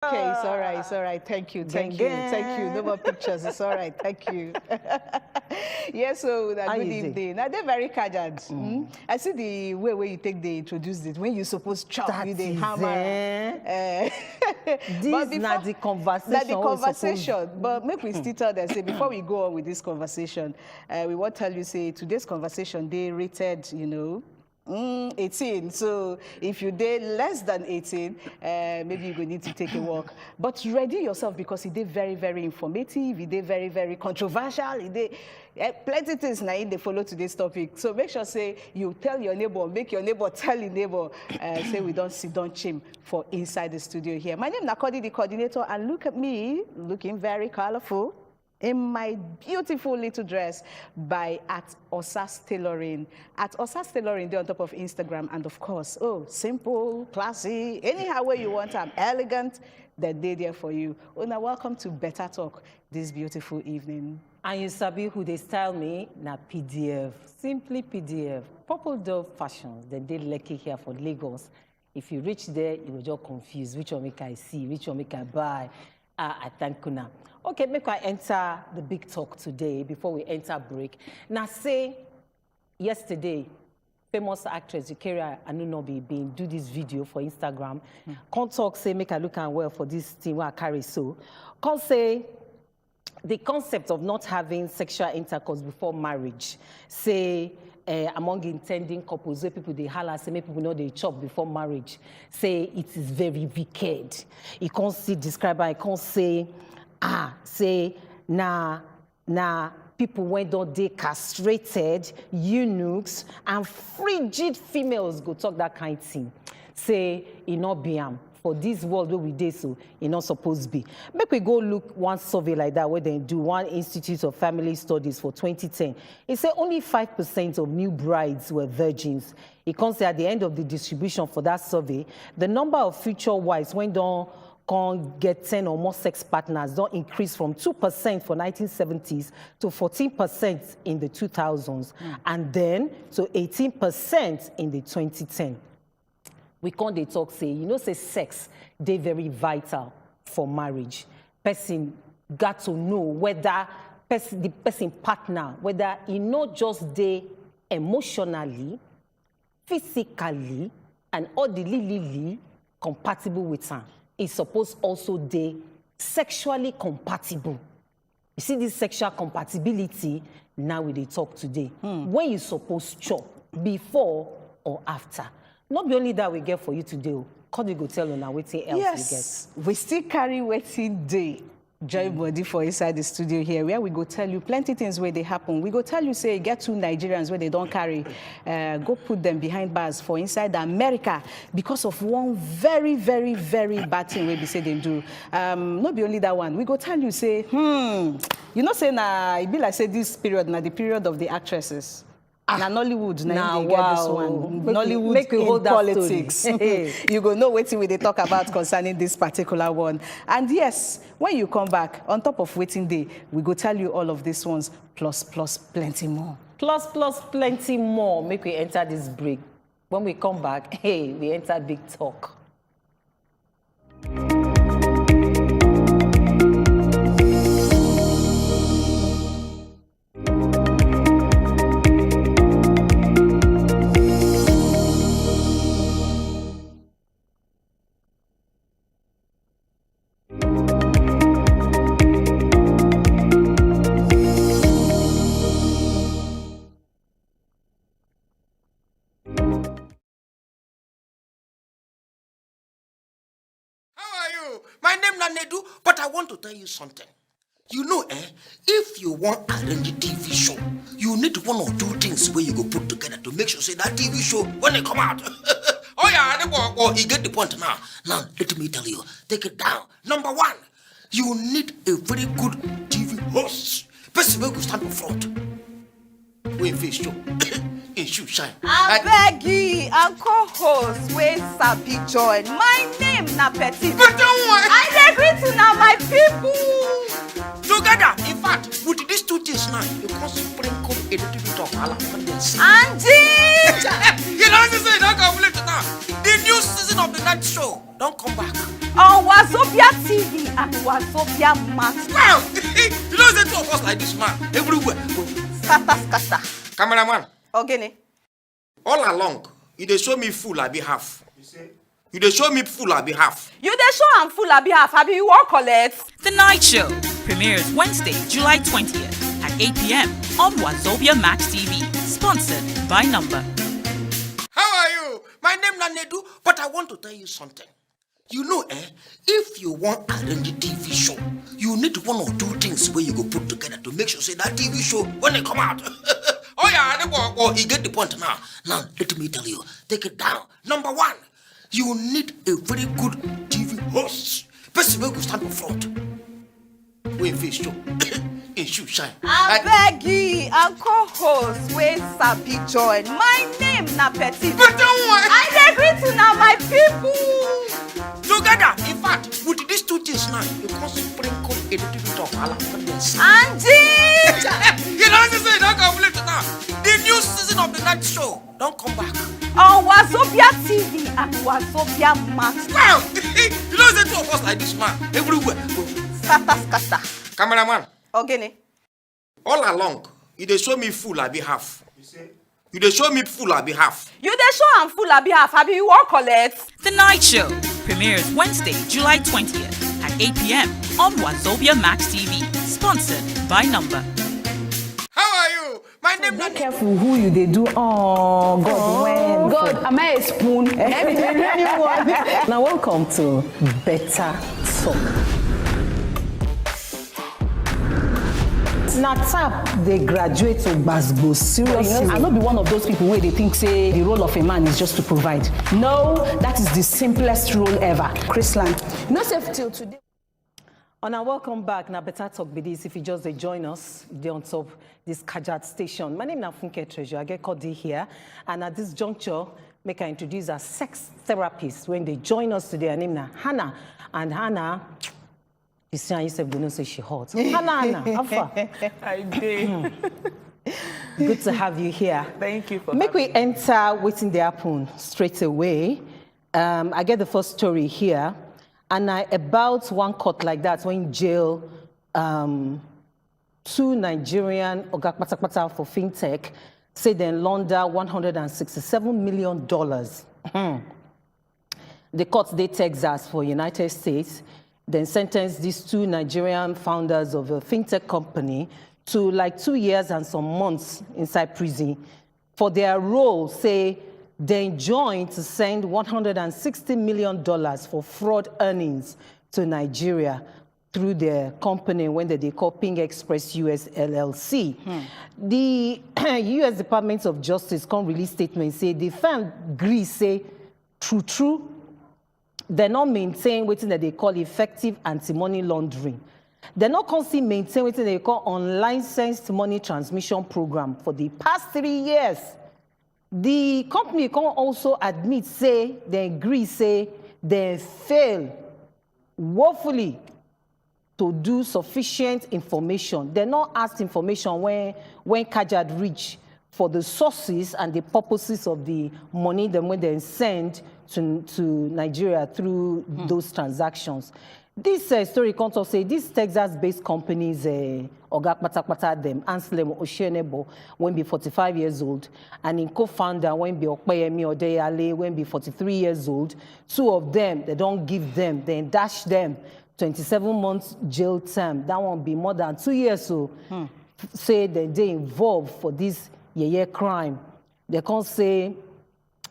Okay, it's all right, it's all right. Thank you, thank you. No more pictures, it's all right, thank you. Yes, so good evening. Now, they're very casual. I see the way you take the introduce it, when you suppose chop with the hammer. This is not the conversation. Not the conversation, but make we still tell them, say, before we go on with this conversation, we want to tell you, say, today's conversation, they rated, 18. So if you did less than 18, maybe you go need to take a walk. But ready yourself because it is very, very informative. It is very, very controversial. It is plenty of things now they follow today's topic. So make sure say you tell your neighbor, make your neighbor tell your neighbor. Say we don't sit down chim for inside the studio here. My name is Nakodi, the coordinator, and look at me, looking very colorful in my beautiful little dress by at Osas Tailoring. At Osas Tailoring, they're on top of Instagram. And of course, simple, classy, anyhow way you want them, elegant, they're there for you. Now welcome to Better Talk this beautiful evening. And you sabi who they style me? Na PDF, simply PDF. Purple Dove Fashions, they did lucky here for Lagos. If you reach there, you will just confused. Which one make I see? Which one make I buy? I thank you now. Okay, make I enter the big talk today before we enter break. Now, say, yesterday, famous actress Eukaria Anunobi been do this video for Instagram. Can't talk, say, make I look and well for this thing where I carry so. Can't say, the concept of not having sexual intercourse before marriage, say, among intending couples, where people they holler, say, make people know they chop before marriage, say it is very wicked. You can't see describe, I can't say, say, people when they castrated, eunuchs, and frigid females go talk that kind of thing. Say, it not be for this world where we did so, it not supposed to be. Make we go look one survey like that where they do one Institute of Family Studies for 2010. It said only 5% of new brides were virgins. It comes say at the end of the distribution for that survey, the number of future wives went down can get 10 or more sex partners don't increase from 2% for 1970s to 14% in the 2000s, and then to 18% in the 2010. We can't they talk say, say sex, they very vital for marriage. Person got to know whether the person partner, whether he not just they emotionally, physically, and ordinarily compatible with her. Is supposed also they sexually compatible. You see this sexual compatibility, now we talk today. When you supposed chop, before or after. Not be only that we get for you today. How do you go tell you now waiting else yes, we still carry waiting day. Joy body for inside the studio here, where we go tell you plenty things where they happen. We go tell you, say, get two Nigerians where they don't carry, go put them behind bars for inside America because of one very, very, very bad thing where they say they do. Not be only that one. We go tell you, say, say, nah, it be like, say, this period, now the period of the actresses. Now Nollywood, now get this one. Nollywood in politics. You go know what they talk about concerning this particular one. And yes, when you come back, on top of waiting day, we go tell you all of these ones, plus plenty more. Plus plenty more. Make we enter this break. When we come back, hey, we enter big talk. My name is Nedu, but I want to tell you something. If you want to arrange a TV show, you need one or two things where you go put together to make sure say that TV show, when they come out, you get the point now. Now, let me tell you, take it down. Number one, you need a very good TV host. Person who can stand in front. When face show. In shoe shine. I beg you, and co-host, where Sabi join. My name na Petit. But don't worry. I agree to now my people. Together, in fact, with these two things now, you can sprinkle a little bit of alamandensi. Andy! You know what I'm saying? Don't complete now. The new season of the night show, don't come back. On Wazobia wazobiamax. Now, you know the two of us like this, man. Everywhere. Scatter. Cameraman, Ogene. all along, you dey show me full, I be half. You dey show me full, I be half. You dey show am full abi half, abi you wan collect? The Night Show premieres Wednesday, July 20th at 8 p.m. on wazobiamax TV. Sponsored by Number. How are you? My name na Nedu, but I want to tell you something. You know, if you want arrange a TV show, you need one or two things where you go put together to make sure say that TV show when they come out. Oh yeah, you get the point now. Now let me tell you, take it down. Number one, you need a very good TV host. Person who go stand in front. When face show, in shoe shine. Abegi, and co-host wey sabi join. My name na Petit. But don't worry. I dey greet una my people. Together, in fact, with these two things now, you can sprinkle a little bit of alacrity. Angie! You know what I'm saying? Don't complete now. The new season of the Night Show, don't come back. On Wazobia TV and wazobiamax. Now, you know the two of us like this, man. Everywhere. Scatter. Cameraman, Ogene. all along, you dey show me full, I be half. You dey show me full, I be half. You dey show am full abi half, abi you wan collect? The Night Show premieres Wednesday, July 20th at 8 p.m. on wazobiamax TV. Sponsored by Number. How are you? My name Be is careful who you they do. Oh, God, when? God, am I a spoon? Now, welcome to Better Talk. Now, tap, they graduate to Basbo. Seriously. I'll not be one of those people where they think, say, the role of a man is just to provide. No, that is the simplest role ever. Chrisland, no safe till today. And now, welcome back. Now, Better Talk be this. If you just join us, they're on top this Kajat station. My name is Funke Treasure. I get Cody here. And at this juncture, make I introduce our sex therapist. When they join us today, her name is Hannah. And Hannah, you see her yourself, don't say she hot. Hannah, how far? I did. Good to have you here. Thank you for Make we having me. enter waiting the happen straight away. I get the first story here. And about one court like that, when jail, two Nigerian Ogakpatakpata for fintech say they launder $167 million. The court they Texas for United States then sentenced these two Nigerian founders of a fintech company to like 2 years and some months inside prison for their role, say, they joined to send $160 million for fraud earnings to Nigeria through their company when they call Ping Express US LLC. The US Department of Justice can release statement say they found Greece say true, they not maintain what they call effective anti-money laundering. They not constantly maintain what they call unlicensed money transmission program for the past 3 years. The company can also admit, say, they agree, say, they fail woefully to do sufficient information. They not asked information when Kajad reach for the sources and the purposes of the money that when they send to Nigeria through those transactions. This story can also say this Texas-based companies, Ogakpatakpata them, Anselm Oshenebo, when be 45 years old, and in co-founder when be Okpeyemi Odeyale, when be 43 years old. Two of them, they don't give them, they dash them 27 months jail term. That won't be more than 2 years. So say that they involved for this crime. They can't say.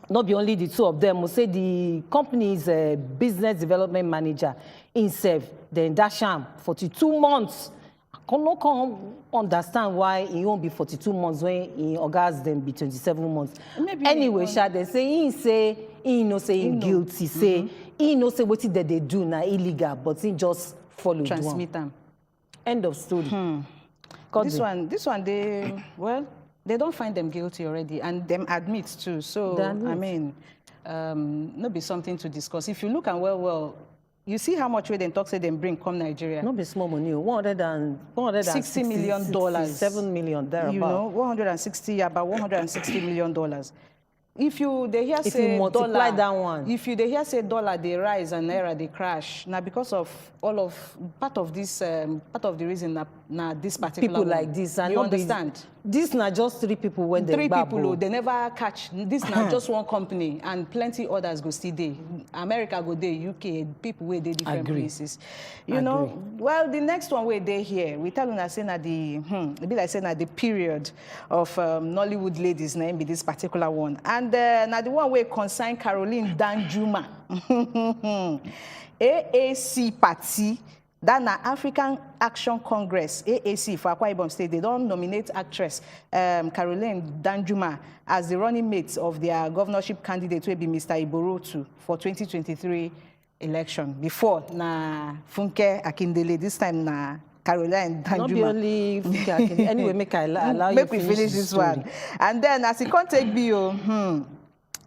Not be only the two of them, we'll say the company's business development manager himself, then dash him 42 months. I can't understand why he won't be 42 months when he organs them be 27 months. Maybe anyway, they say he no say he guilty, say he no say what that they do now illegal, but he just follow Transmit them. End of story. This one, they don't find them guilty already, and them admit too. So, I mean, not be something to discuss. If you look and well, you see how much way they talk say them bring come Nigeria. Not be small money. $160 million, $7 million thereabout. You know, about $160 million. if you they hear If say you multiply dollar, that one. if you they hear say dollar they rise and naira they crash, now because of all of part of the reason na this particular People one. like this, and you not be- understand? This na just 3 people when they Three people, gbabo. oh, they never catch. This now just one company, and plenty others go still there. America go there, UK, people where they different Agree. places. You know, well, the next one where they here, we tell you saying at the, it be like saying at the period of Nollywood ladies name be this particular one, and now the one where concern Caroline Danjuma, AAC party. That na African Action Congress, AAC, for Akwa Ibom State, they don't nominate actress Caroline Danjuma as the running mate of their governorship candidate, will be Mr. Iborotu for 2023 election. Before, na Funke Akindele, this time na Caroline Danjuma. Not be only Funke Akindele. Anyway, make I allow you Make we finish the this story. one. And then, as it can't take bio,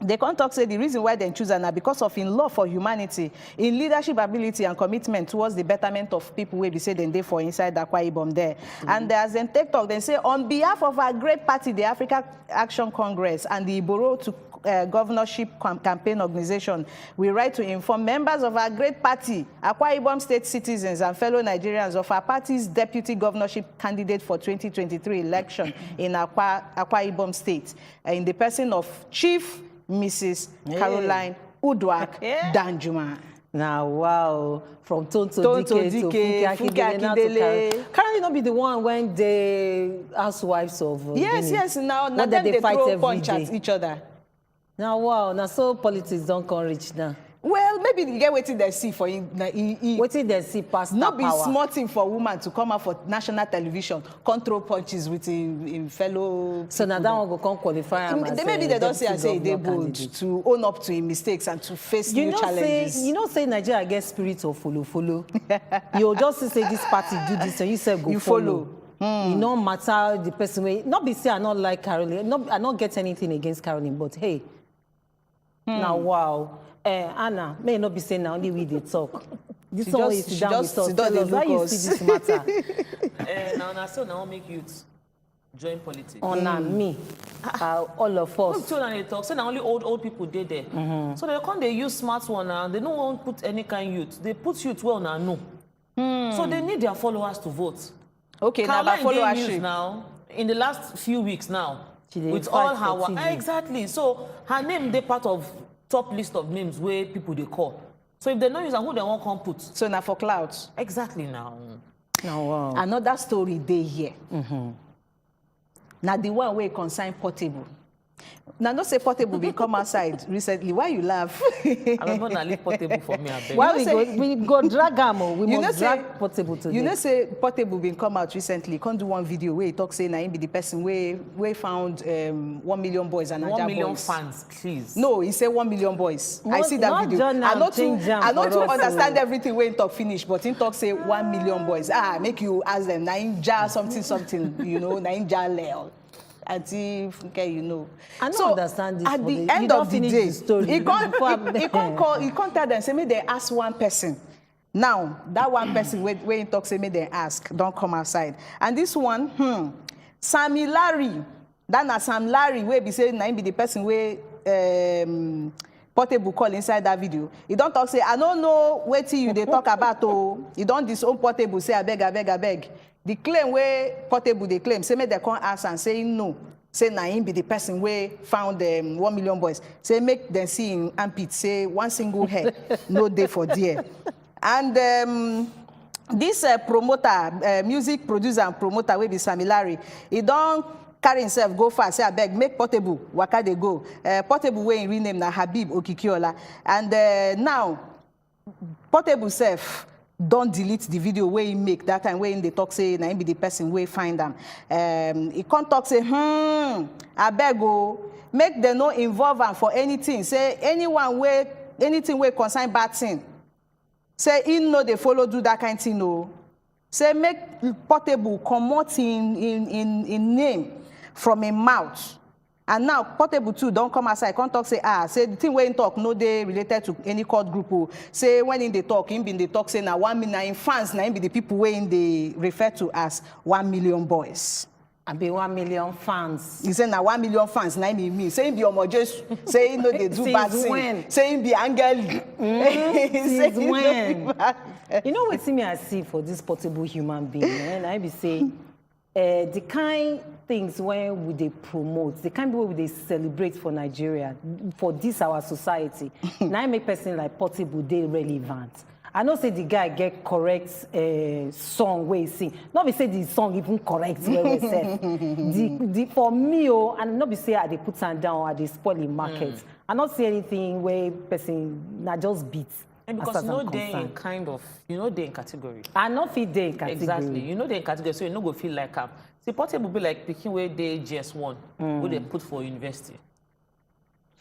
they can't talk say the reason why they choose her now because of in love for humanity, in leadership ability and commitment towards the betterment of people where we say they for inside Akwa Ibom there. And as they take talk, they say on behalf of our great party, the African Action Congress and the Iboro to governorship campaign organization, we write to inform members of our great party, Akwa Ibom State citizens and fellow Nigerians of our party's deputy governorship candidate for 2023 election in Akwa Ibom State, in the person of Chief Mrs. Caroline Udwak Danjuma. Now, wow, from Tonto Tonto Dike to Dike, Funke Akindele. Now to Akindele. Can you not be the one when the housewives of Yes, Benin, yes, now when them they fight throw every punch day? at each other. Now, wow, now so politics don't come reach now. Well, maybe they get waiting they see for in What did they see past not be power? smart thing for woman to come out for national television, control punches with in fellow. So now that one go come qualify him as Maybe they don't say I say they deputy governor bold candidate. to own up to his mistakes and to face new challenges. Say Nigeria get spirit of follow. You just say this party do this and you say go You follow. It no matter the person way. Not be say I not like Caroline. I not get anything against Caroline, but hey, now wow. Anna, may not be saying now only we they talk. This one is sit down with us. Tell us how you see this matter. Now still now make youth join politics. On me, all of us. So now they talk. So now only old people did there. So they can't they use smart one now. They don't want to put any kind youth. They put youth well now no. So they need their followers to vote. Okay, now by Caroline dey followership. news now in the last few weeks now She dey with fight all for her TV. exactly. So her name they part of top list of names where people they call. So if they don't use her, who they want come put? So now for clouds. Exactly now. Now wow. Another story they here. Now the one way concern Portable. Now not say Portable will come outside recently. Why you laugh? I don't want to leave Portable for me. I beg. Why You know we go drag am? We You know must say- drag Portable today. You know say Portable been come out recently. Can't do one video where he talk say na him be the person where found 1 million boys and 1 Naija million boys. fans, please. No, he said 1 million boys. I Not- see that not video. John I am not change am I not for to us, understand oh. everything when he talk finish, but he talk say 1 million boys. Make you ask them Naija something, you know, Naija Leo. Until okay, you know. I don't understand this At for the the- you end don't of the finish day, the story. he can't Before I- he can't tell them say me they ask one person. Now that one person when he talk say me they ask don't come outside. And this one, Sammy Larry, that na Sam Larry where be say na him be the person where Portable call inside that video. He don't talk say I don't know what you they talk about. Oh, you don't disown Portable say I beg. The claim where Portable they claim say me they can't ask and say no. Say na him be the person where found 1 million boys. Say make them see in armpit say one single hair no day for there. And this promoter, music producer and promoter wey be Sammy Larry, he don't carry himself go far say abeg make Portable waka dey go. Portable wey him rename na Habib Okikiola. And now Portable self don't delete the video where he make that time when they talk say na him be the person where find them. He can't talk say abeg o make them no involve am for anything. Say anything where concern bad thing. Say he no they follow do that kind of thing no. Say make Portable comot in name from him mouth. And now Portable too don't come outside. Can't talk say say the thing where he talk no they related to any court group. Oh. Say when in the talk, him be the talk say now 1 million in fans now him be the people where in they refer to as 1 million boys. I be 1 million fans. He say now 1 million fans, 9 me. Saying be Omojes, saying no they do bad thing. Saying be angel. Since when? You know what me I see for this portable human being, and I be say the kind things when we they promote, the kind of way they celebrate for Nigeria, for this our society. Now I make person like portable they relevant. I know say the guy get correct song where he sing. Not be say the song even correct where we say. The for me and not be say they put am down or they spoil the market. I not see anything where person not just beats. And because you know they in kind of, you know they in category. I not feel they in category. Exactly. You know they in category, so you no go feel like am. See, portable be like picking where they GS1, where they put for university.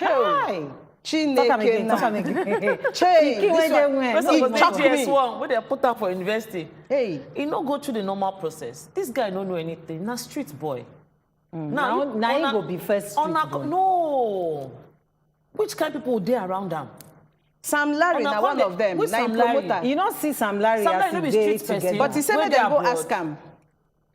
Hi. Talk again. GS1, where they put up for university. Hey. He no go through the normal process. This guy don't know anything. Now street boy. Now he go be first street boy. No. Which kind of people there around them? Sam Larry, now one of them. Sam Larry. You don't see Sam Larry as Larry a street together. person. But he said Where they they go abroad. ask him.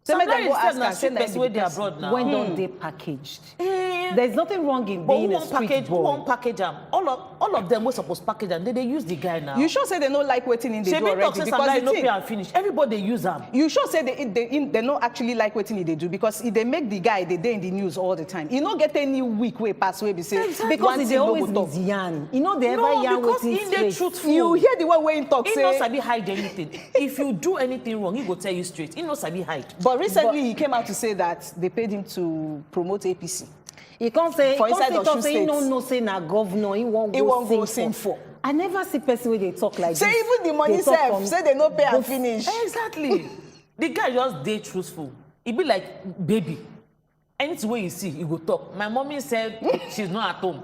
Sam Larry go ask is him. street where they abroad now. When don't they packaged? There's nothing wrong in being a street Who boy. won't package them? All of them were supposed to package them. They use the guy now. You sure say they don't like waiting in the do already because they no pay and finish. Everybody use them. You sure say they don't actually like waiting they do because if they make the guy they in the news all the time. You don't get any week way pass way be say Because one they thing no always go talk. yarn. You know they ever yarn because waiting in the straight. truthful. You hear the one way in talk He say. knows Sabi hide anything. If you do anything wrong, he go tell you straight. He knows Sabi hide. But recently he came out to say that they paid him to promote APC. He can't say, For inside Osun he State. no say na governor, he won't He won't go go sing sing for. I never see person where they talk like Say this. even the money They talk self, from- say they no pay and finish. Exactly. The guy just day truthful. He be like, baby, anything where you see, you go talk. My mommy said she's not at home.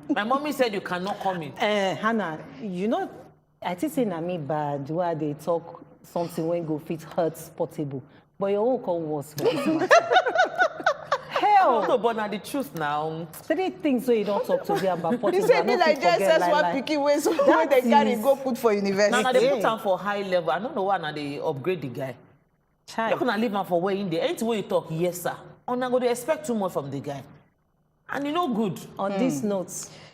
My mommy said you cannot come in. Hannah, you know, I think say na me bad where they talk something when go fit hurt portable. But your own come worse for this matter. Hell! No, but now the truth now. 3 things where you don't talk to me about You portable. say I be no like fit forget JSS one lie. picky way so when they carry is- go put for university. Now they put him for high level. I don't know why now they upgrade the guy. Chai. You're gonna leave him for where in there. Anything where you talk, yes, sir. And I'm gonna expect too much from the guy. And you know good. On this note,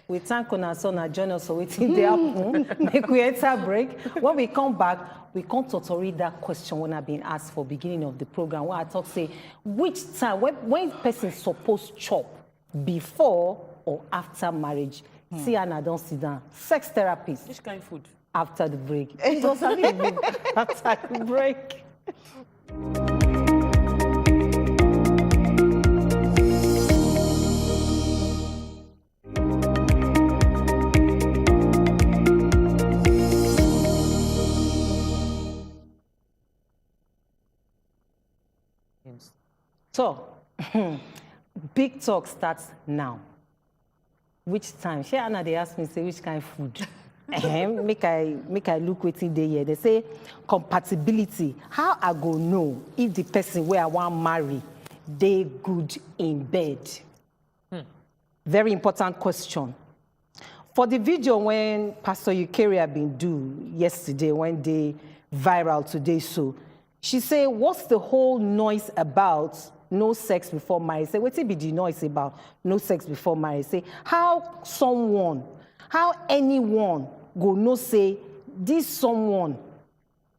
we thank una son and join us for waiting there. Make we enter break. When we come back, we come to read that question when I've been asked for beginning of the program. Where I talk say, which time when person supposed chop before or after marriage? See, Anna don't sit down. Sex therapist Which kind of food? after the break. It was a little after the break. So, big talk starts now. Which time? She Anna they ask me say which kind of food. Make I look waiting there here. They say compatibility. How I go know if the person where I want marry they good in bed? Very important question. For the video when Pastor Eukaria been do yesterday when they viral today, so she say, what's the whole noise about no sex before marriage? Say, what's it be the noise about no sex before marriage? Say, how anyone go no say this someone.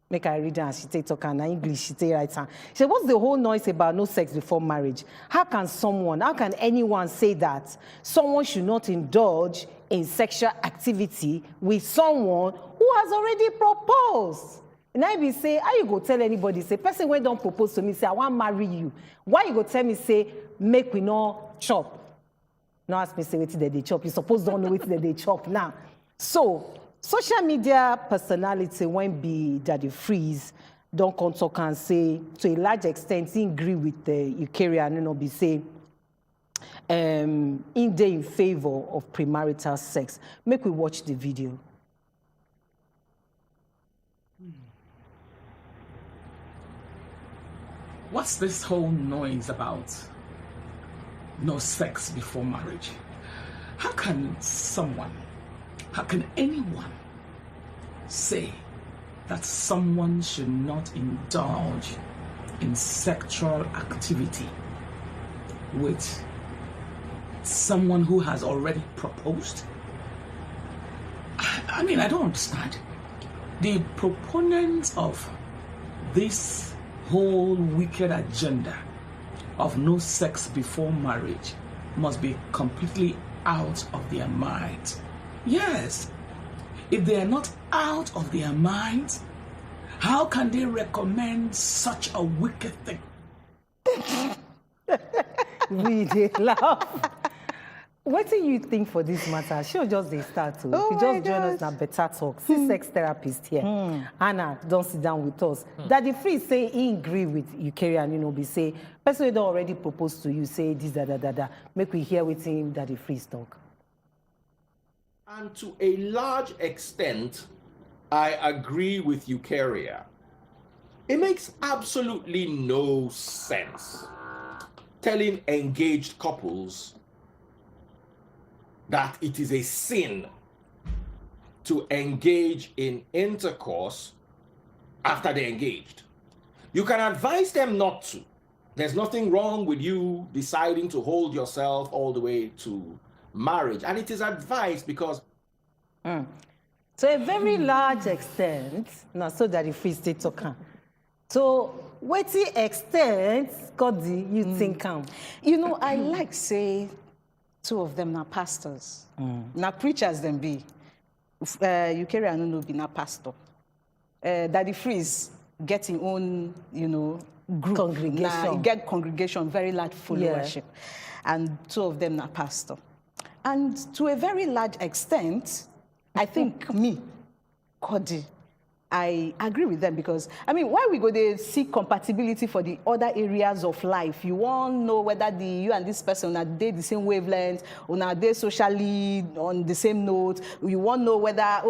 Make I read and she take talk and English, she take right hand. She said, what's the whole noise about no sex before marriage? How can anyone say that someone should not indulge in sexual activity with someone who has already proposed? And I be say, how you go tell anybody, say, person when don't propose to me, say, I want to marry you. Why you go tell me, say, make we not chop? Now ask me, say, what did they chop? You suppose don't know what did they chop now. So, social media personality when be Daddy Freeze, don't come talk and say, to a large extent, he agree with the Eukaria and be say, in day in favor of premarital sex. Make we watch the video. What's this whole noise about no sex before marriage? How can anyone say that someone should not indulge in sexual activity with someone who has already proposed? I mean, I don't understand. The proponents of this whole wicked agenda of no sex before marriage must be completely out of their minds. Yes, if they are not out of their minds, how can they recommend such a wicked thing? We dey laugh. What do you think for this matter? She'll just dey start to. Oh you my just join us God. na better talk. See sex therapist here. Anna, don't sit down with us. Daddy Free say he agree with Eukarya and be say, person wey don already propose to you say this, da. Make we hear with him Daddy Free talk. And to a large extent, I agree with Eukarya. It makes absolutely no sense telling engaged couples that it is a sin to engage in intercourse after they're engaged. You can advise them not to. There's nothing wrong with you deciding to hold yourself all the way to marriage. And it is advised because To a very large extent, now so that the free state talk. So, what the extent, God, you think am? I like say two of them now pastors. Now preachers them be. Eukarya no be na pastor. Daddy Freeze getting own, group. Congregation. Nah, get congregation, very large followership. And two of them na pastor. And to a very large extent, I think me, Cody, I agree with them because, why we go there seek compatibility for the other areas of life? You want to know whether you and this person are they the same wavelength, or are they socially on the same note? You want to know whether,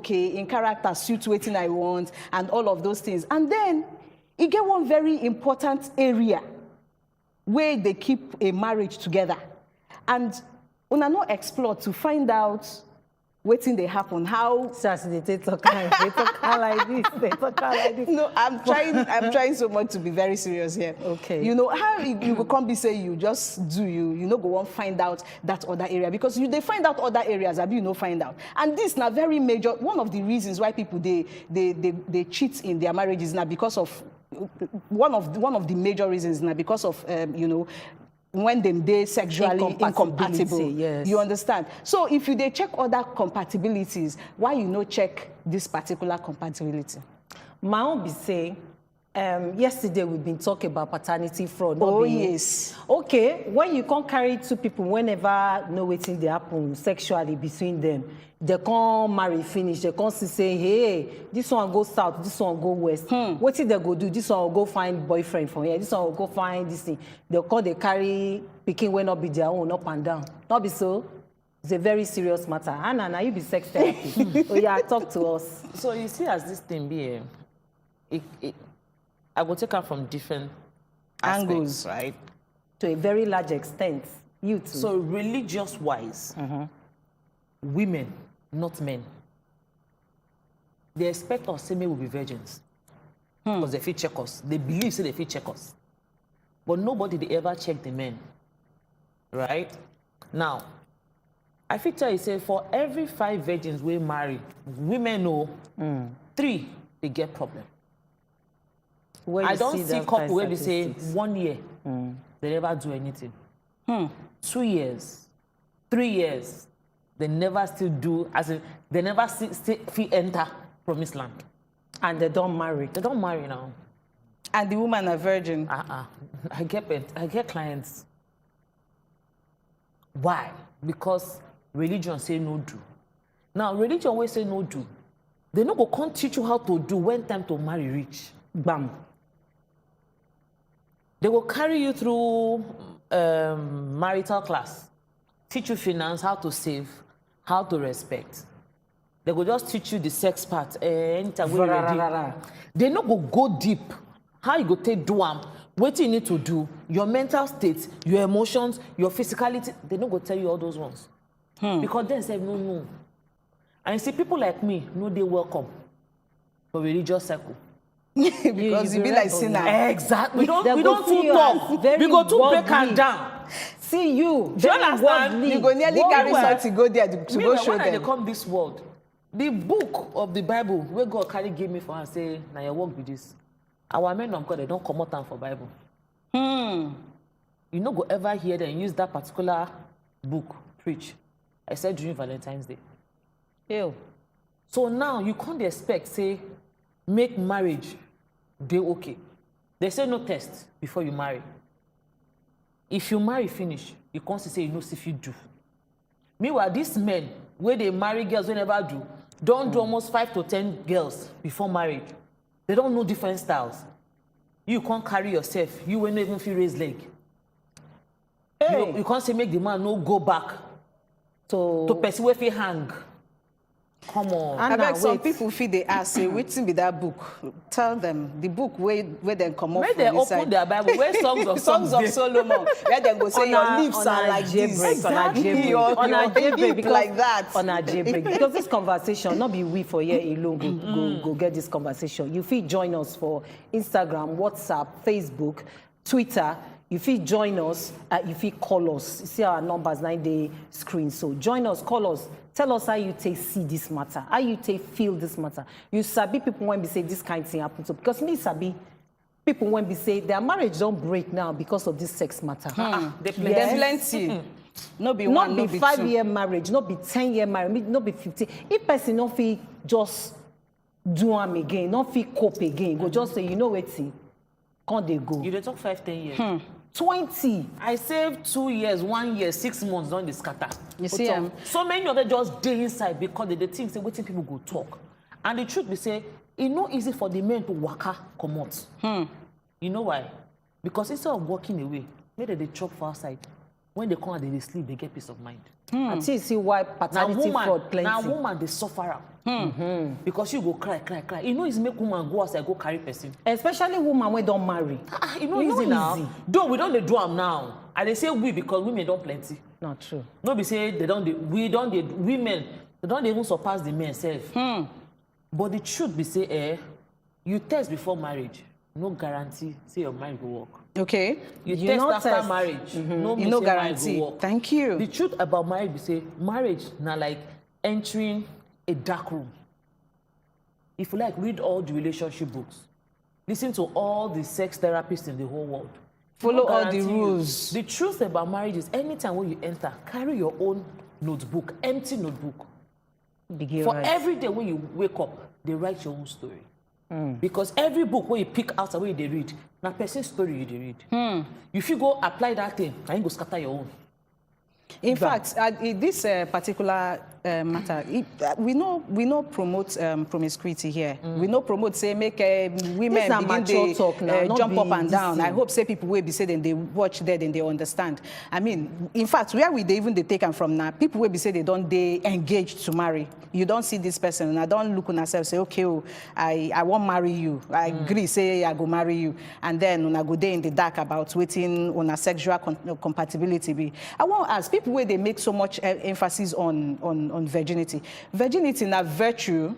in character, suit waiting I want, and all of those things. And then, you get one very important area where they keep a marriage together. And una no explore to find out waiting they happen, how... They talk like this. No, I'm trying so much to be very serious here. Okay. How you go come be say you just do you go on find out that other area because they find out other areas, find out. And this now very major, one of the reasons why people they cheat in their marriages now because of one of the major reasons now because of when they sexually incompatible. Yes. You understand? So if they check other compatibilities, why you no check this particular compatibility? My own be say, yesterday we've been talking about paternity fraud. Yes. Okay, when you can't carry two people, whenever no waiting they happen sexually between them, they can't marry finish, they can't say, hey, this one go south, this one go west. What did they go do? This one will go find boyfriend from here, this one will go find this thing. They carry picking when not be their own up and down. Not be so. It's a very serious matter. Anna, now you be sex therapist. Talk to us. So you see as this thing be, I will take her from different angles, right? To a very large extent, you too. So religious-wise, women, not men, they expect us, say, we will be virgins. Because they feel check us. They believe, say, they feel check us. But nobody, they ever check the men, right? Now, I feel tell you, say, for every 5 virgins we marry, women know 3, they get problem. I don't see couple where they say 1 year, they never do anything. 2 years, 3 years, they never still do, as in, they never still enter promised land. And they don't marry. They don't marry now. And the woman a virgin. I get clients. Why? Because religion say no do. Now, religion always say no do. They no go can't teach you how to do when time to marry reach. Bam. They will carry you through marital class, teach you finance, how to save, how to respect. They will just teach you the sex part. Anytime we ready. They no go deep. How you go take do what you need to do, your mental state, your emotions, your physicality. They no go tell you all those ones. Because then say no. And you see people like me, no, they welcome for religious circle. Because you be like sinner. Exactly. We don't see too you talk. as very We go too break worldly. and down. See you. Do you understand? You go nearly carry something go there to go Meanwhile, show when I dey them. come this world, the book of the Bible where God carry give me for and say, now your work with this. Our men of God, they don't come out time for Bible. You no go ever hear them use that particular book preach. I said during Valentine's Day. Ew. So now you can't expect, say, make marriage dey okay. They say no test before you marry. If you marry finish, you can't say you know if you do. Meanwhile, these men, where they marry girls, they never do, don't do almost 5 to 10 girls before marriage. They don't know different styles. You can't carry yourself. You will not even feel raise leg. Hey. You can't say make the man no go back to person where he hang. Come on. I Anna, beg some wait. people feel they ask, say, waiting be that book. Tell them the book where they come up When from they this open side. their Bible, where songs of Songs of dey. Solomon, where they go say On your our- lips on are our like this. jailbreak, on our jailbreak, Your on our jailbreak, hip because- like that. On our jailbreak. Because this conversation, not be we for here alone, go get this conversation. You feel join us for Instagram, WhatsApp, Facebook, Twitter. You feel join us, you feel call us. You see our numbers 9-day screen. So join us, call us. Tell us how you take see this matter, how you take feel this matter. You sabi people when we say this kind of thing happen to, because me sabi people when we say their marriage don't break now because of this sex matter. They There's plenty. No be one, no Not be be 5-year marriage, not be 10-year marriage, not be 15. If person not feel just do am again, not feel cope again, go just say, you know what, can't they go? You dey talk 5, 10 years. 20. I saved 2 years, 1 year, 6 months, don't they scatter. You see, So many of them just dey inside because they think say wetin people go talk. And the truth be say, it's not easy for the men to waka comot. You know why? Because instead of walking away, maybe they chop for outside. When they come out, they sleep, they get peace of mind. I think see why Now paternity fraud plenty. woman, they suffer am. Because you go cry. You know it's make woman go outside, go carry person. Especially women when don't marry. You know E no easy now. easy. Though we don't dey do am now. And they say we because women don't plenty. Not true. No be say they don't dey, women, they don't even surpass the men self. But the truth be say, you test before marriage, no guarantee say your marriage will work. Okay. You You test no after test. marriage, no You mean no say marriage guarantee. go work. Thank you. The truth about marriage be say marriage now like entering a dark room. If you like, read all the relationship books. Listen to all the sex therapists in the whole world. Follow No all the guarantee you. rules. The truth about marriage is anytime when you enter, carry your own notebook, empty notebook. Begin For right. every day when you wake up, they write your own story. Because every book when you pick out and when they read, now person story you dey read. If you go apply that thing, now you go scatter your own. In fact, in this particular matter, we no promote promiscuity here. We no promote say make women This na begin mature talk now, dey not jump be up and this down. I thing. hope say people will be say then they watch there then they understand. I mean, in fact, where we dey even they take them from now, people will be say they don't they engage to marry. You don't see this person and I don't look on yourself say okay, oh, I won't marry you. I agree say I go marry you, and then when I go there in the dark about waiting on a sexual compatibility. Be I want to ask people where they make so much emphasis on virginity. Virginity na virtue.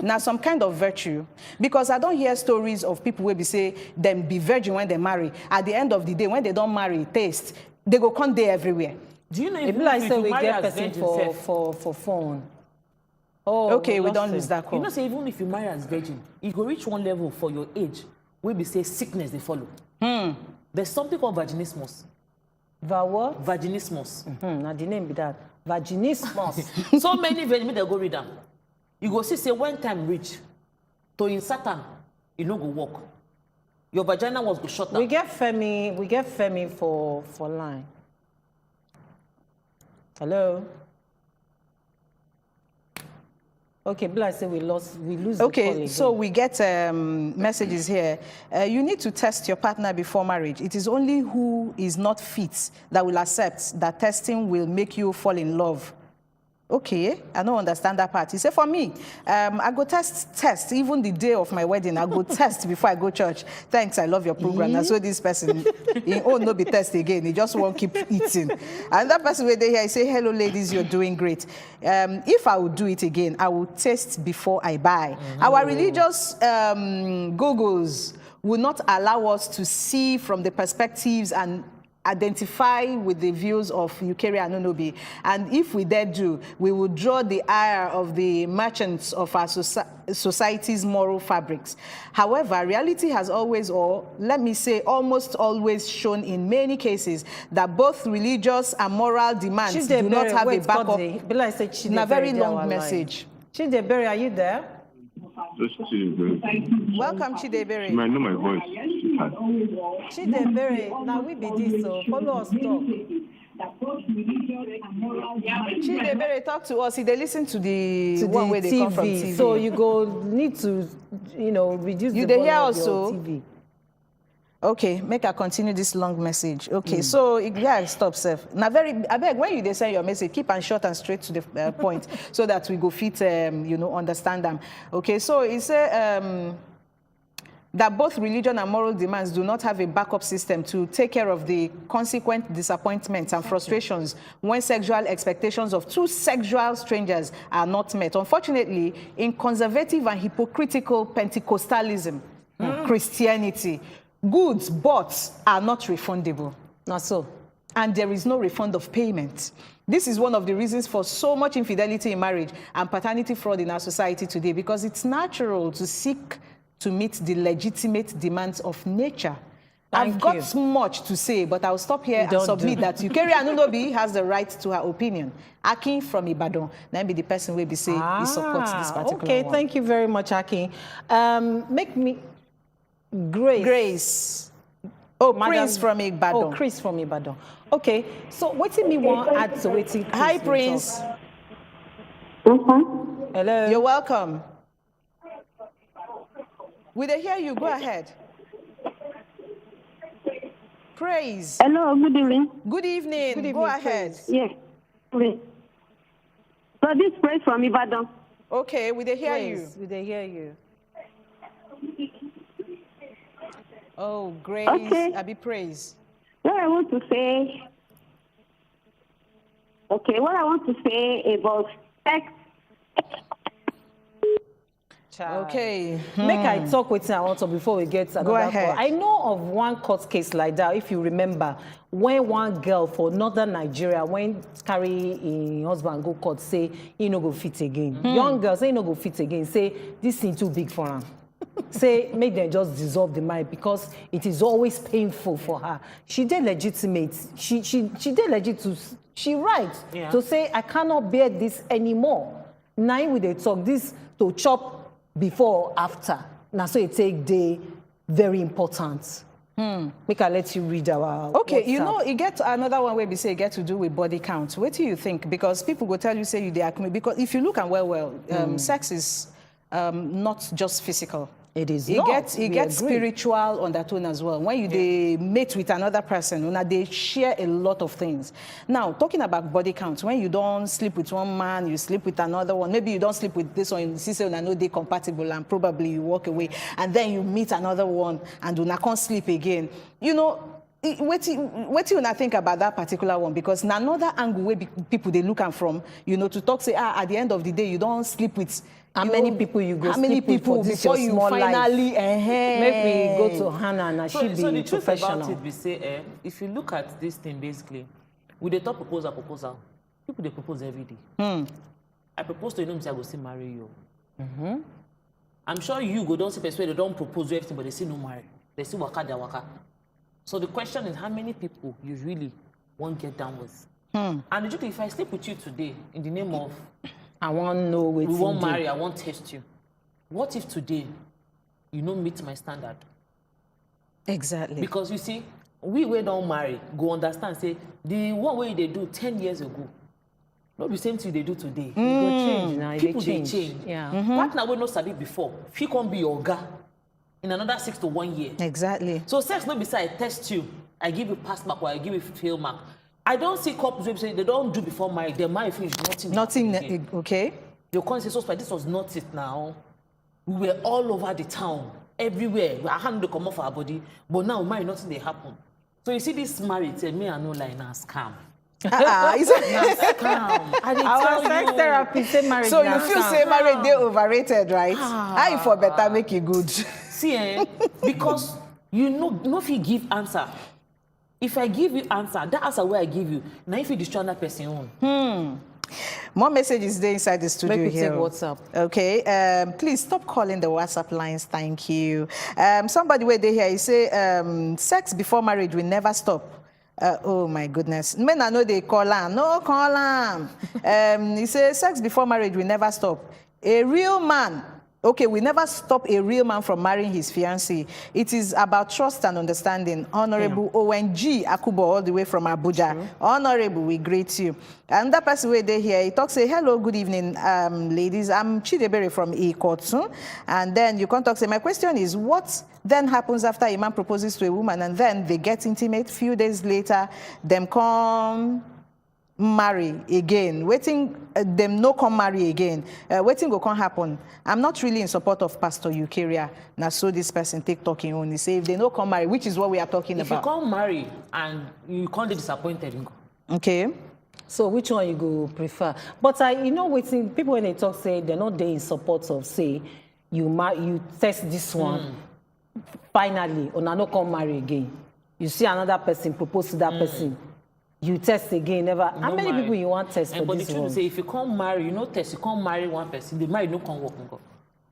Now some kind of virtue, because I don't hear stories of people where be say them be virgin when they marry. At the end of the day, when they don't marry, taste they go come there everywhere. Do you know It if be like you say we marry get as person virgin sef, for phone. Oh, Okay, we lost don't him. lose that you call. know say even if you marry as virgin, you go reach one level for your age where be say sickness they follow. There's something called vaginismus. what? Vaginismus. Now the name be that. Vaginismus. So many virgin they go read them. You go see say when time reach to insert am, you no go work. Your vagina was go shut down. We get Femi for line. Hello. Okay, but I say we lose the call Okay, again. so we get messages here. You need to test your partner before marriage. It is only who is not fit that will accept that testing will make you fall in love. Okay, I don't understand that part. He said, for me, I go test, even the day of my wedding, I go test before I go church. Thanks, I love your program. And so this person, he no be test again. He just won't keep eating. And that person where they here, I say, hello, ladies, you're doing great. If I would do it again, I would test before I buy. Our religious Googles will not allow us to see from the perspectives and identify with the views of Ukeri and Onobi. And if we dare do, we will draw the ire of the merchants of our society's moral fabrics. However, reality has always, or let me say almost always, shown in many cases that both religious and moral demands do not have a backup. In a very long message. Chidebere, are you there? Welcome, Chidebere. You might know my voice. Chidebere, now we be this, so follow us talk. Chidebere, talk to us. They listen to the one where they come from TV. So you go need to, reduce the volume of your TV. Okay, make I continue this long message. Okay, so yeah, stop, Seth. Now, I beg when you send your message, keep and short and straight to the point, so that we go fit, understand them. Okay, so it said that both religion and moral demands do not have a backup system to take care of the consequent disappointments and frustrations when sexual expectations of two sexual strangers are not met. Unfortunately, in conservative and hypocritical Pentecostalism, Christianity, goods bought are not refundable. Not so. And there is no refund of payment. This is one of the reasons for so much infidelity in marriage and paternity fraud in our society today, because it's natural to seek to meet the legitimate demands of nature. I've got much to say, but I'll stop here and submit that Ukeri Anunobi has the right to her opinion. Akin from Ibadan, now be the person where be say he supports this particular okay, one. thank you very much, Akin. Make me Grace. Oh, Madam, Prince from Ibadan. Oh, Chris from Ibadan. Okay, so what do me want to add to waiting? Hi, Prince. Hello. You're welcome. Will they hear you? Go ahead. Praise. Hello, good evening. Good evening. Good evening. Go ahead. Yes. So this Praise from Ibadan. Okay, will they hear you? Will they hear you? Oh, Grace. Okay. Abi Praise. What I want to say about sex. Okay. Make I talk with you, I want to before we get another Go ahead. call. I know of one court case like that, if you remember, when one girl for northern Nigeria, when carry a husband go court, say he no go fit again. Young girl say he no go fit again, say this thing too big for her. Say make them just dissolve the marriage because it is always painful for her. She did legitimate. She did legit to she right to say I cannot bear this anymore. Now with they talk this to chop before or after. Now so it take day very important. Make I let you read our okay, WhatsApp. you get another one where we say get to do with body count. What do you think? Because people will tell you say you they accumulate. Because if you look and sex is not just physical. It is It not. gets spiritual undertone as well. When you they mate with another person, they share a lot of things. Now, talking about body count, when you don't sleep with one man, you sleep with another one. Maybe you don't sleep with this one, you see say no they compatible, and probably you walk away, and then you meet another one and do not can't sleep again. What you think about that particular one? Because another angle where people they look at from, to talk say at the end of the day you don't sleep with. How many people you go how many sleep with people for this before your you small finally life? Make me go to Hannah and she be so the truth professional. about it, we say, if you look at this thing basically, with the top proposal, people they propose every day. I propose to you, I go say marry you. I'm sure you go don't say persuade, they don't propose you everything, but they say no marry. They say waka their waka. So the question is how many people you really won't get down with. And the truth, if I sleep with you today in the name of I want to know what we won't marry, I won't test you. What if today you don't meet my standard? Exactly. Because you see, we don't marry, go understand, say, the one way they do 10 years ago, not the same thing they do today. It go change now. People they they change. Yeah. Partner we not sabi before, if you can't be your guy in another 6 to 1 year. Exactly. So sex not beside I test you, I give you pass mark or I give you fail mark. I don't see couples who say they don't do before marriage. They marry finish nothing. Okay. They'll come and say, so this was not it now. We were all over the town, everywhere. We are hand to come off our body, but now we marry, nothing they happen. So you see this marriage, me and no line now scam. Scam. Our sex therapy say marriage. So you feel say marriage they overrated, right? How you for better make it good? See, because you know if you give answer. If I give you answer, that answer where I give you, now if you destroy another person on. More messages there inside the studio Maybe here. take WhatsApp. Okay. Please stop calling the WhatsApp lines. Thank you. Somebody where they here, he say, sex before marriage will never stop. Oh my goodness. Men I know they call him. No, call him. He says, sex before marriage will never stop. A real man. Okay, we never stop a real man from marrying his fiancée. It is about trust and understanding. Honorable ONG Akubo, all the way from Abuja. True. Honorable, we greet you. And that person where they here, he talks, say, hello, good evening, ladies. I'm Chidebere from Ikotsu. And then you can talk, say, my question is, what then happens after a man proposes to a woman and then they get intimate? Few days later, them come marry again, waiting them no come marry again, waiting go can't happen. I'm not really in support of Pastor Eucharia. Now so this person take talking on, he say if they no come marry, which is what we are talking about. If you can't marry and you can't be disappointed, okay, so which one you go prefer? But you know waiting people when they talk say they're not there in support of say you test this one finally or now no come marry again, you see another person propose to that person, you test again, never. How many marry. people you want test for but this the truth one? is, say, if you can't marry, you test, you can't marry one person, the marriage no can work.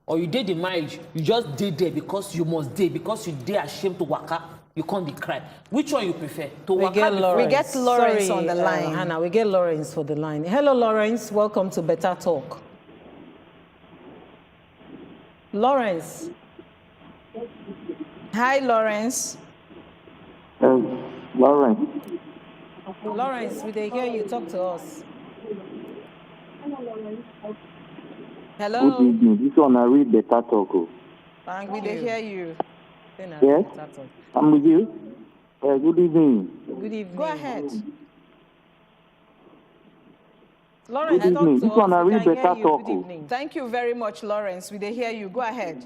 Or you did the marriage, you just did there because you must did, because you did ashamed to waka, you can't be cry. Which one you prefer? To we waka get Lawrence. We get Lawrence Sorry, on the line. Hannah, we get Lawrence for the line. Hello, Lawrence. Welcome to Better Talk. Lawrence. Hi, Lawrence. Lawrence. Lawrence, we hear you. Talk to us. Hello. Good evening. This one I read Better Talk. Thank we hear you. Yes, I'm with you. Good evening. Good evening. Go ahead. Lawrence, Good evening. talk to This one us. I We read can hear Better you. Talk. Good evening. Thank you very much, Lawrence. We hear you. Go ahead.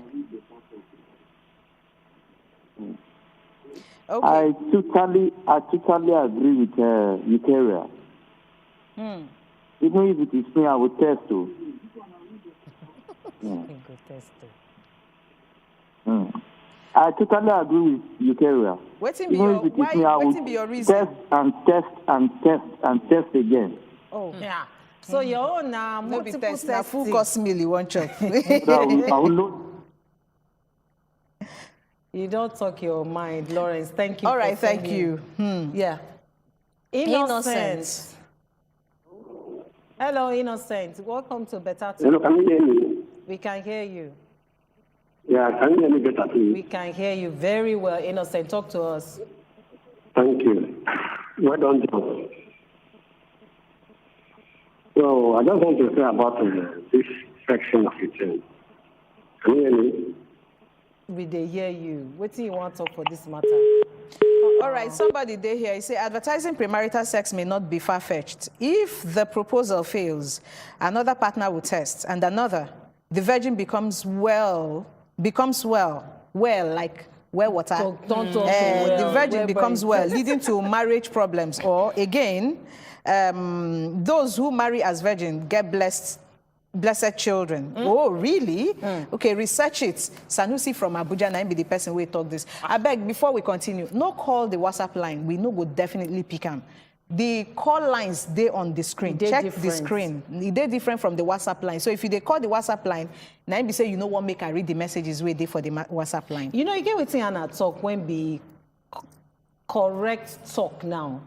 Okay. I totally agree with Eucharia. Even if it is me, I will test too. I totally agree with Eucharia. Waiting Even if it is me, I will be your reason? test and test and test and test again. Oh, Yeah. So your own no be multiple test. Now full testing. course meal you want chop. So I will know. You don't talk your mind, Lawrence. Thank you. All for right, thank sending. you. Yeah. Innocent. Hello, Innocent. Welcome to Better Talk. Hello, can you hear me? We can hear you. Yeah, can you hear me better, please? We can hear you very well, Innocent. Talk to us. Thank you. Well done, John. So I just want to say about this section of it. Can you hear me? We they hear you. What do you want to talk for this matter? All right, somebody there here, you say advertising premarital sex may not be far-fetched. If the proposal fails, another partner will test, and another, the virgin becomes well, like well water. The virgin becomes well, leading to marriage problems. Or again, those who marry as virgin get blessed children. Oh, really? Okay, research it. Sanusi from Abuja, na him be the person we talk this. I beg, before we continue, no call the WhatsApp line. We know go definitely pick them. The call lines, they on the screen. Check the screen. They're different from the WhatsApp line. So if you they call the WhatsApp line, now you say you know what make I read the messages where they for the WhatsApp line. You know, you get what Anna talk when be correct talk now.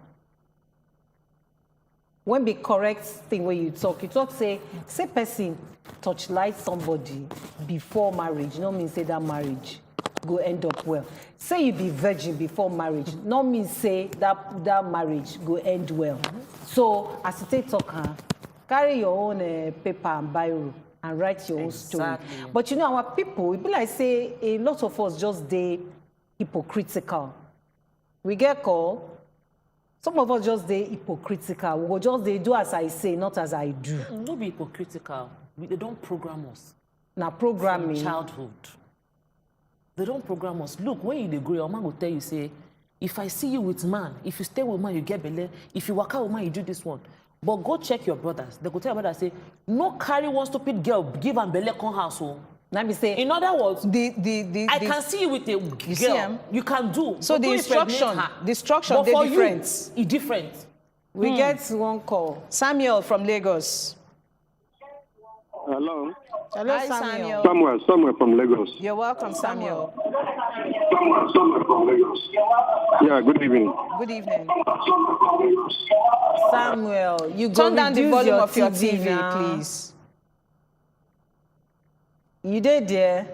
When be correct thing when you talk say person touchlight somebody before marriage, no mean say that marriage go end up well. Say you be virgin before marriage, no mean say that marriage go end well. So as you take talk, carry your own paper and biro and write your own story. But you know, our people, it be like say a lot of us just they hypocritical. We get call. Some of us just they hypocritical. We go just they do as I say, not as I do. Don't be hypocritical. They don't program us. Now programming. From childhood. They don't program us. Look, when you dey grow, your man will tell you, say, if I see you with man, if you stay with man, you get belle. If you work out with man, you do this one. But go check your brothers. They go tell your brother, say, no carry one stupid girl, give am belle, come house. Oh. Let me say. In other words, I can see you with a girl. You can do. So the instruction, they different. It's different. We get one call. Samuel from Lagos. Hello. Hello, hi, Samuel. Samuel from Lagos. You're welcome, Samuel. Samuel from Lagos. Yeah, good evening. Good evening. Samuel, you turn down the volume of your TV now. Please. You did there.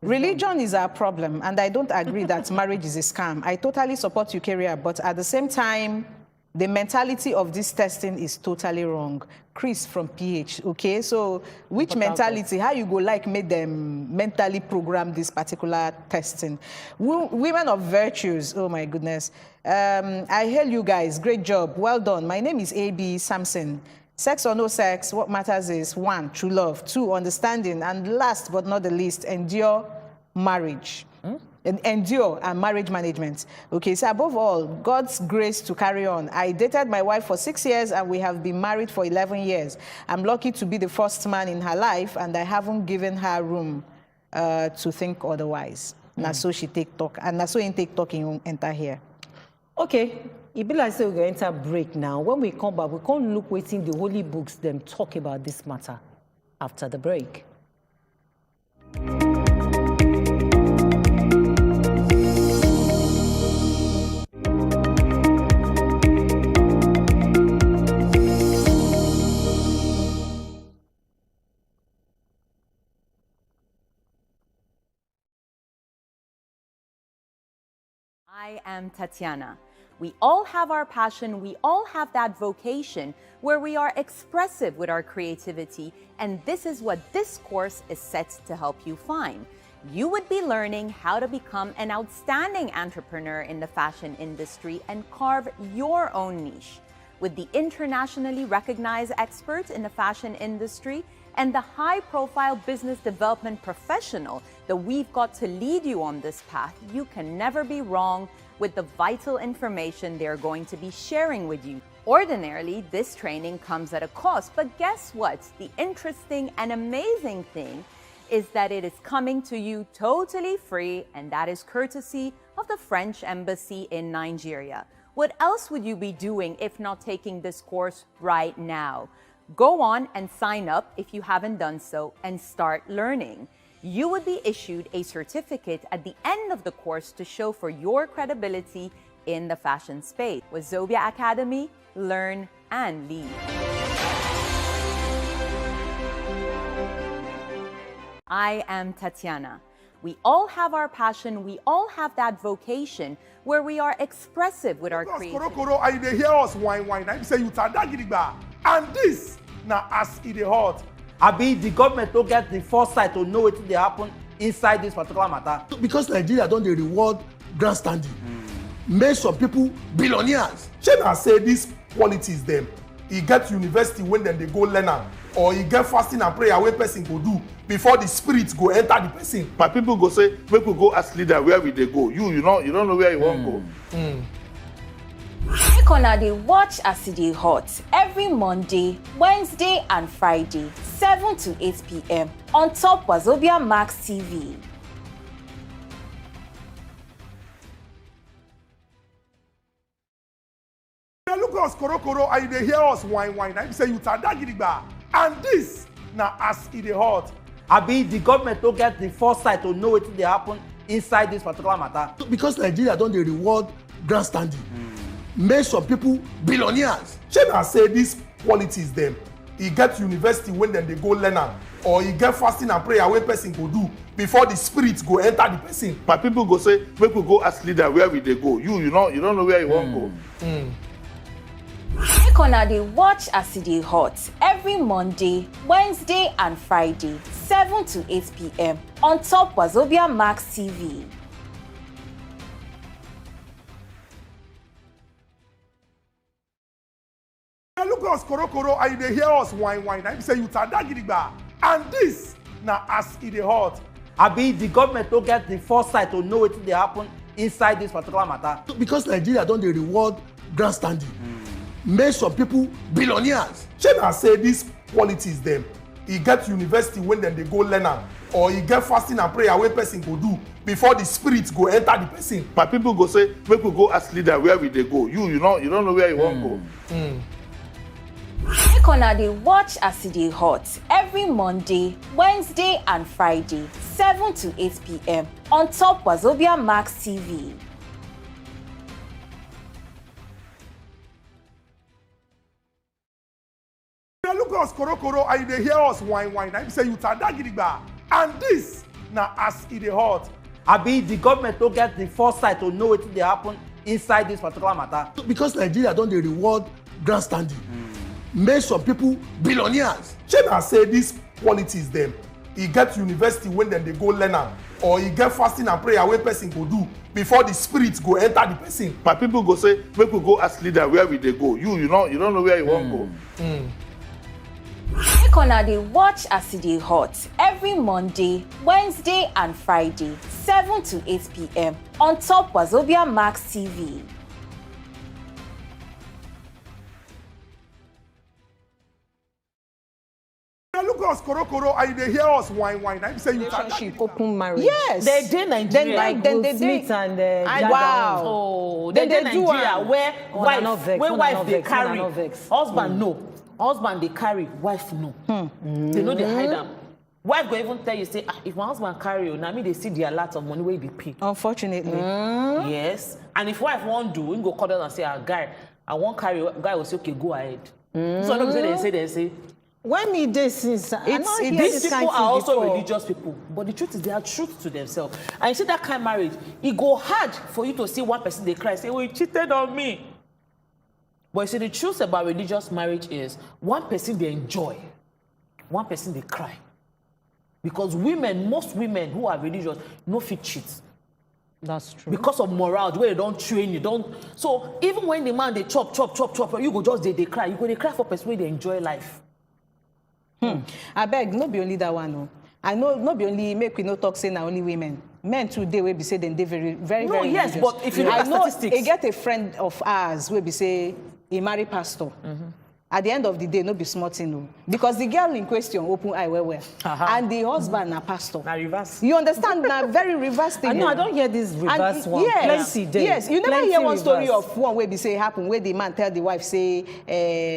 Religion is our problem, and I don't agree that marriage is a scam. I totally support your career, but at the same time, the mentality of this testing is totally wrong. Chris from PH, okay? So which mentality, how you go like make them mentally program this particular testing? Women of virtues, oh my goodness. I hail you guys, great job, well done. My name is A.B. Samson. Sex or no sex, what matters is 1, true love, 2, understanding, and last but not the least, endure marriage. Endure and marriage management. Okay, so above all, God's grace to carry on. I dated my wife for 6 years and we have been married for 11 years. I'm lucky to be the first man in her life and I haven't given her room to think otherwise. Now so she take talk, and now so in take talk in enter here. Okay, it be like say we go enter break now. When we come back, we can't look waiting the holy books them talk about this matter after the break. I am Tatiana. We all have our passion, we all have that vocation where we are expressive with our creativity, and this is what this course is set to help you find. You would be learning how to become an outstanding entrepreneur in the fashion industry and carve your own niche. With the internationally recognized experts in the fashion industry and the high-profile business development professional that we've got to lead you on this path, you can never be wrong with the vital information they're going to be sharing with you. Ordinarily, this training comes at a cost, but guess what? The interesting and amazing thing is that it is coming to you totally free, and that is courtesy of the French Embassy in Nigeria. What else would you be doing if not taking this course right now? Go on and sign up if you haven't done so and start learning. You would be issued a certificate at the end of the course to show for your credibility in the fashion space. Wazobia Academy, learn and lead. I am Tatiana. We all have our passion, we all have that vocation where we are expressive with our creativity. And they hear us whine. I say you and this now as it hot. Abi the government don't get the foresight to know what they happen inside this particular matter. Because Nigeria don't they reward grandstanding. Make some people billionaires. Should I say these qualities them? He get university when then they go learn am, or he get fasting and prayer when person go do before the spirits go enter the person. My people go say, make we go ask leader where will they go. You don't know where you want go. Make una dey watch as e dey hot every Monday, Wednesday and Friday, 7 to 8 p.m. on top Wazobia Max TV. They look us koro and they hear us whine. I say you and this now as it hot. Abi the government don't get the foresight to know what they happen inside this particular matter. Because Nigeria don't they reward grandstanding. Make some people billionaires. Should I say these qualities them? He get university when then they go learn am, or he get fasting and prayer when person go do before the spirits go enter the person. My people go say, make we go ask leader where will they go. You don't know where you want go. Make una dey watch as e dey hot every Monday, Wednesday and Friday, 7 to 8 p.m. on top Wazobia Max TV. korokoro and they hear us whine. I say you tadagidigba. And this now as it hot. Abi the government don't get the foresight to know what they happen inside this particular matter. Because Nigeria don't they reward grandstanding. Make some people billionaires. Shey na say these qualities them. E get university when then they go learn am, or e get fasting and prayer wey person go do before the spirit go enter the person. My people go say, make we go ask leader where we they go. You don't know where you want go. Make una dey watch as e dey hot every Monday, Wednesday and Friday, 7 to 8 p.m. on top Wazobia Max TV. Look us korokoro and they hear us whine. I say you tadagidigba. And this now as it hot. Abi the government don't get the foresight to know what they happen inside this particular matter. Because Nigeria don't they reward grandstanding. Make some people billionaires. Shey na say these qualities them. E get university when then they go learn am, or e get fasting and prayer wey person go do before the spirit go enter the person. My people go say, make we go ask leader where we they go. You don't know where you want go. Make una dey watch as e dey hot every Monday, Wednesday and Friday, 7 to 8 p.m. on top Wazobia Max TV. Look us korokoro and they hear us whine. I say you Relationship, open marriage. Yes. They did Nigeria. Then they Smith and wow. Oh, Then they they do Nigeria am. where Una no wife, vex, where una wife no they vex, una carry, no vex. husband no, husband they carry, wife no. They know they hide them. Wife go even tell you say, if my husband carry you, now me they see the alert of money where they pay. Unfortunately. Yes, and if wife won't do, we go call them and say, guy, I won't carry. Guy will say, okay, go ahead. So I don't say they say. When me dey since These people are also religious people, but the truth is they are truth to themselves. And you see that kind of marriage, it go hard for you to see one person they cry, say, "Oh, you cheated on me." But you see, the truth about religious marriage is one person they enjoy, one person they cry, because most women who are religious no fit cheat. That's true. Because of morale, the way they don't train you, don't. So even when the man they chop, you go just they cry. You go they cry for person where they enjoy life. I beg, not be only that one. No. I know not be only make we no talk say na only women. Men too they will be say they very yes, religious. but if you look at statistics, I get a friend of ours will be say he marry pastor. At the end of the day, no be smart thing, no. Because the girl in question open eye well. And the husband na pastor. Na reverse. You understand? Na very reverse thing. I don't hear this reverse one. Yes, Plenty day. yes. You never Plenty hear one reverse. story of one where they say happen, where the man tell the wife, say,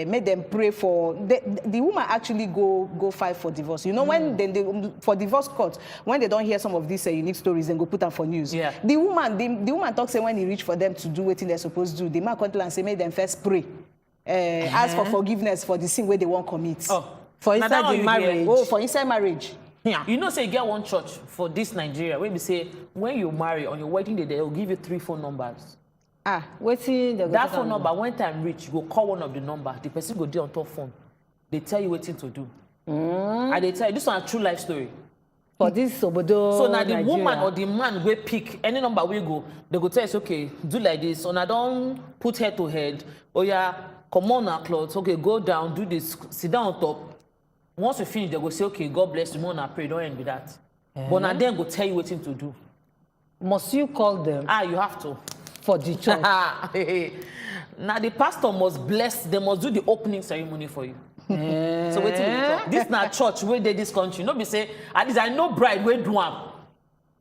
make them pray for the woman actually go fight for divorce. You know, when they for divorce court, when they don't hear some of these unique stories, then go put them for news. Yeah. The woman talks say when he reach for them to do what they're supposed to do, the man come to and say, make them first pray. Ask for forgiveness for the sin where they won't commit. For inside the marriage. Oh, for inside marriage. Yeah. You know, say you get one church for this Nigeria where we say when you marry on your wedding day, they'll give you 3 phone numbers. Waiting. That phone number, when time reach, you go call one of the number. The person go do on top phone. They tell you what to do. And they tell you this one a true life story. For this Sobodo. So now the Nigeria. woman or the man will pick any number we go. They go tell us, okay, do like this. So now don't put head to head. Oh yeah. Come on now, clothes. Okay, go down, do this, sit down on top. Once you finish, they go say, okay, God bless you, more now pray, don't end with that. But now then go tell you what to do. Must you call them? You have to. For the church. Now the pastor must bless, they must do the opening ceremony for you. So wait till we talk. This na church where they this country. No be say, at least I know bride where do am.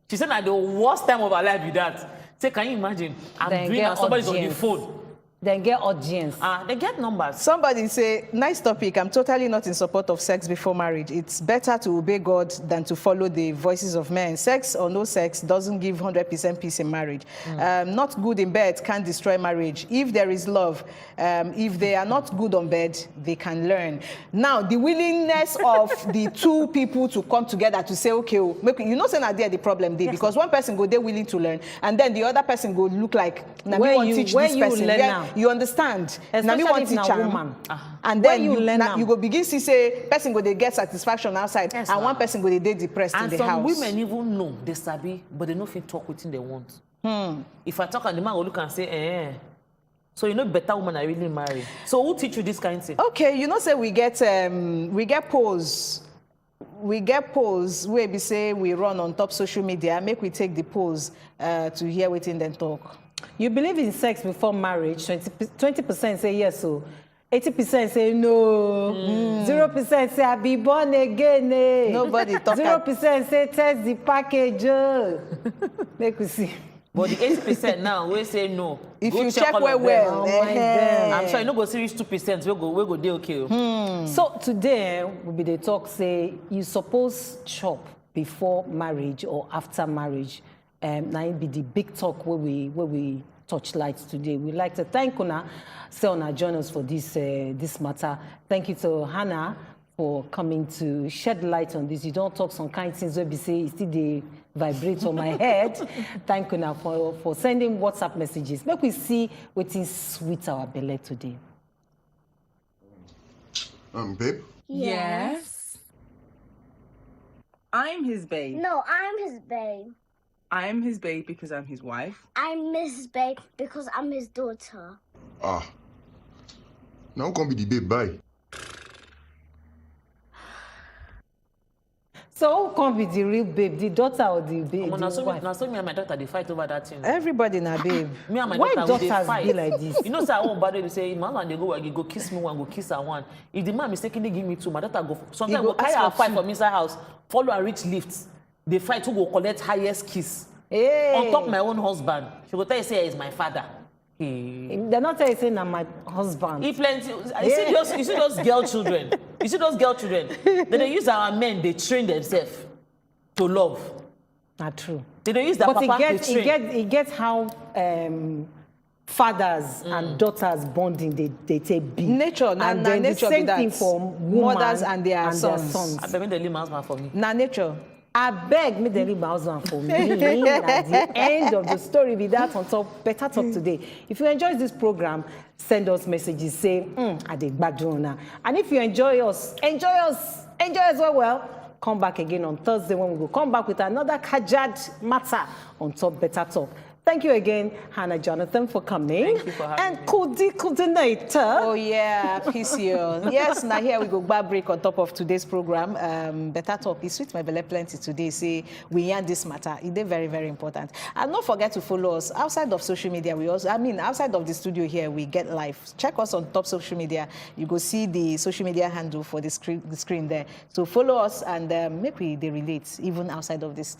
She said na the worst time of her life with that. Say, can you imagine? I'm doing and somebody's on the phone. Then get audience. They get numbers. Somebody say, nice topic. I'm totally not in support of sex before marriage. It's better to obey God than to follow the voices of men. Sex or no sex doesn't give 100% peace in marriage. Not good in bed can destroy marriage. If there is love, if they are not good on bed, they can learn. Now, the willingness of the two people to come together to say, okay, you know, say there the problem there, because one person go there willing to learn, and then the other person go look like, now me want to teach this person. You understand? Now me want to teach woman. And then you go begin to say person go they get satisfaction outside, and one person go they depressed in the house. And some women even know they sabi, but they no fit talk within they want. If I talk and the man will look and say, So you know better women are really married. So who teach you this kind of thing? Okay, you know, say we get polls. We get polls where we say we run on top social media. Make we take the polls to hear what in them talk. You believe in sex before marriage? 20% say yes, so 80% say no. 0% say I be born again. Nobody talk. 0% say test the package. Make we see. But the 80% now we say no. If Go you check all well, of them. well, I'm sure you no go see reach 2%. We go dey okay. So today we be the talk say you suppose chop before marriage or after marriage. Now it be the big talk where we touch lights today. We like to thank Una, say Una join us for this this matter. Thank you to Hannah for coming to shed light on this. You don't talk some kind of things where we say it still they vibrate on my head. Thank Una for sending WhatsApp messages. Make we see what is sweet our belly today. Babe? Yes. I'm his babe. No, I'm his babe. I'm his babe because I'm his wife. I'm Mrs. Babe because I'm his daughter. Ah. Now come be the babe, bye. So who come be the real babe, the daughter or the babe? Now so me and my daughter they fight over that thing. Everybody na babe. Me and my Why daughter we dey daughters fight. be like this? You know, say I won't bother to say, man, and they go kiss me one, go kiss her one. If the man mistakenly give me two, my daughter go. Sometimes go go carry ask her for fight two. from inside house, follow and reach lift. They fight who go collect highest kiss. Hey. On top my own husband. She go tell you say he's my father. Hey. They're not telling you saying I'm my husband. He plenty. You see those girl children. You see those girl children. They use our men. They train themselves to love. Not true. They use that But papa. it gets how fathers and daughters bonding they take be. Nature, and na then the nature same be that. thing for Mothers and their sons. I bet they leave my husband for me. Na nature. I beg me to leave my husband for me. At the end of the story, be that on top, better talk today. If you enjoy this program, send us messages, say, I dey gbadun una. And if you enjoy us as well. Come back again on Thursday when we will come back with another Kajad matter on top Better Talk. Thank you again, Hannah Jonathan, for coming. Thank you for having me. And coordinator. Oh yeah, PCO. Yes, now here we go back break on top of today's program. Better Talk is sweet my belly plenty today. Say we hear this matter. It is very, very important. And don't forget to follow us outside of social media. Outside of the studio here, we get live. Check us on top social media. You go see the social media handle for the screen there. So follow us and make we they relate even outside of this studio.